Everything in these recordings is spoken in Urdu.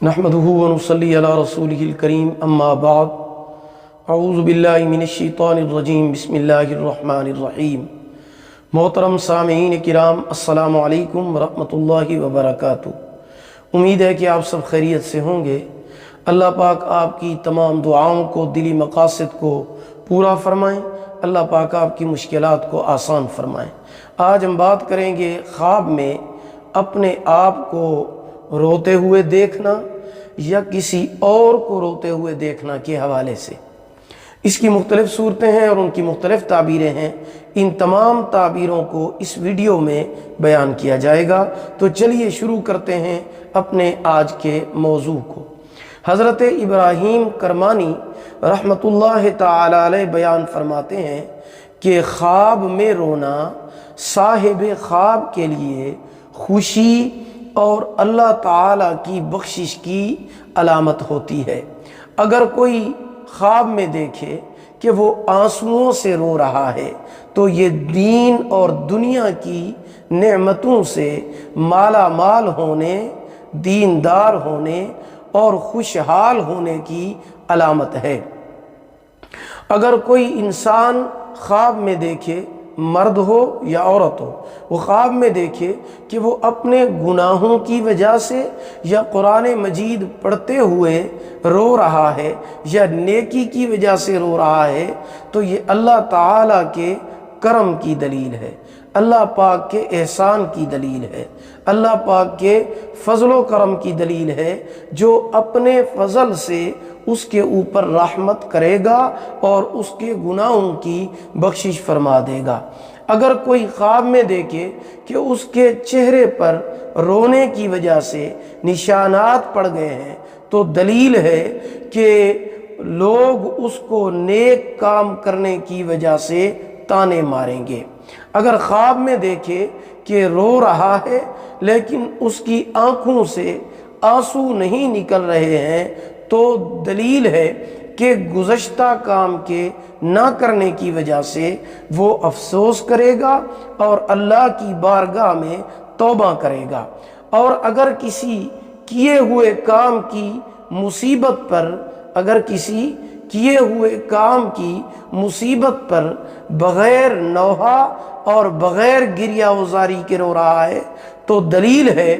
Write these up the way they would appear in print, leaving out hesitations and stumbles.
نحمدہ ونصلی علی رسولہ الکریم اما بعد اعوذ باللہ من الشیطان الرجیم بسم اللہ الرحمن الرحیم۔ محترم سامعین کرام، السلام علیکم ورحمۃ اللہ وبرکاتہ۔ امید ہے کہ آپ سب خیریت سے ہوں گے۔ اللہ پاک آپ کی تمام دعاؤں کو، دلی مقاصد کو پورا فرمائیں۔ اللہ پاک آپ کی مشکلات کو آسان فرمائیں۔ آج ہم بات کریں گے خواب میں اپنے آپ کو روتے ہوئے دیکھنا یا کسی اور کو روتے ہوئے دیکھنا کے حوالے سے۔ اس کی مختلف صورتیں ہیں اور ان کی مختلف تعبیریں ہیں۔ ان تمام تعبیروں کو اس ویڈیو میں بیان کیا جائے گا۔ تو چلیے شروع کرتے ہیں اپنے آج کے موضوع کو۔ حضرت ابراہیم کرمانی رحمۃ اللہ تعالی علیہ بیان فرماتے ہیں کہ خواب میں رونا صاحب خواب کے لیے خوشی اور اللہ تعالیٰ کی بخشش کی علامت ہوتی ہے۔ اگر کوئی خواب میں دیکھے کہ وہ آنسوؤں سے رو رہا ہے تو یہ دین اور دنیا کی نعمتوں سے مالا مال ہونے، دیندار ہونے اور خوشحال ہونے کی علامت ہے۔ اگر کوئی انسان خواب میں دیکھے، مرد ہو یا عورت ہو، وہ خواب میں دیکھے کہ وہ اپنے گناہوں کی وجہ سے یا قرآن مجید پڑھتے ہوئے رو رہا ہے یا نیکی کی وجہ سے رو رہا ہے تو یہ اللہ تعالیٰ کے کرم کی دلیل ہے، اللہ پاک کے احسان کی دلیل ہے، اللہ پاک کے فضل و کرم کی دلیل ہے، جو اپنے فضل سے اس کے اوپر رحمت کرے گا اور اس کے گناہوں کی بخشش فرما دے گا۔ اگر کوئی خواب میں دیکھے کہ اس کے چہرے پر رونے کی وجہ سے نشانات پڑ گئے ہیں تو دلیل ہے کہ لوگ اس کو نیک کام کرنے کی وجہ سے تانے ماریں گے۔ اگر خواب میں دیکھے کہ رو رہا ہے لیکن اس کی آنکھوں سے آنسو نہیں نکل رہے ہیں تو دلیل ہے کہ گزشتہ کام کے نہ کرنے کی وجہ سے وہ افسوس کرے گا اور اللہ کی بارگاہ میں توبہ کرے گا۔ اور اگر کسی کیے ہوئے کام کی مصیبت پر بغیر نوحہ اور بغیر گریہ وزاری کے رو رہا ہے تو دلیل ہے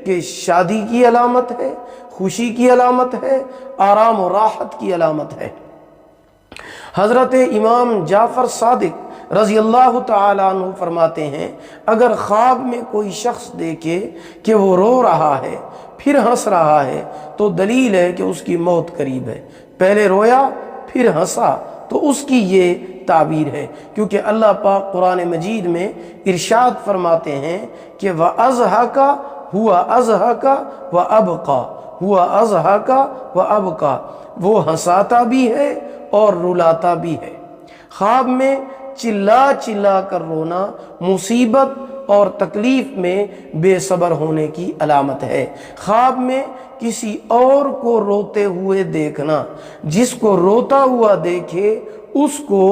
کہ شادی کی علامت ہے، خوشی کی علامت ہے، آرام و راحت کی علامت ہے۔ حضرت امام جعفر صادق رضی اللہ تعالیٰ عنہ فرماتے ہیں اگر خواب میں کوئی شخص دیکھے کہ وہ رو رہا ہے پھر ہنس رہا ہے تو دلیل ہے کہ اس کی موت قریب ہے۔ پہلے رویا پھر ہنسا تو اس کی یہ تعبیر ہے، کیونکہ اللہ پاک قرآن مجید میں ارشاد فرماتے ہیں کہ وَأَضْحَكَ ہوا اضحکا و ابقا، ہوا اضحکا و ابقا، وہ ہنساتا بھی ہے اور رلاتا بھی ہے۔ خواب میں چلا چلا کر رونا مصیبت اور تکلیف میں بے صبر ہونے کی علامت ہے۔ خواب میں کسی اور کو روتے ہوئے دیکھنا، جس کو روتا ہوا دیکھے اس کو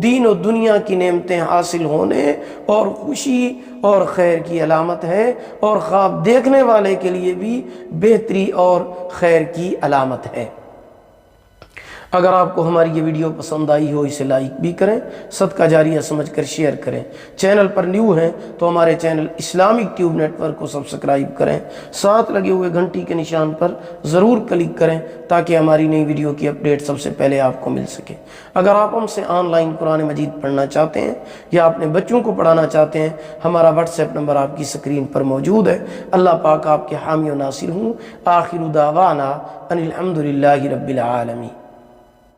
دین و دنیا کی نعمتیں حاصل ہونے اور خوشی اور خیر کی علامت ہے، اور خواب دیکھنے والے کے لیے بھی بہتری اور خیر کی علامت ہے۔ اگر آپ کو ہماری یہ ویڈیو پسند آئی ہو اسے لائک بھی کریں، صدقہ جاریہ سمجھ کر شیئر کریں۔ چینل پر نیو ہیں تو ہمارے channel Islamic tube network کو سبسکرائب کریں، ساتھ لگے ہوئے گھنٹی کے نشان پر ضرور کلک کریں تاکہ ہماری نئی ویڈیو کی اپڈیٹ سب سے پہلے آپ کو مل سکے۔ اگر آپ ہم سے آن لائن قرآن مجید پڑھنا چاہتے ہیں یا اپنے بچوں کو پڑھانا چاہتے ہیں، ہمارا واٹس ایپ نمبر آپ کی سکرین پر موجود ہے۔ اللہ پاک آپ کے حامی و ناصر ہوں۔ آخر دعوانا ان الحمد للہ رب العالمین۔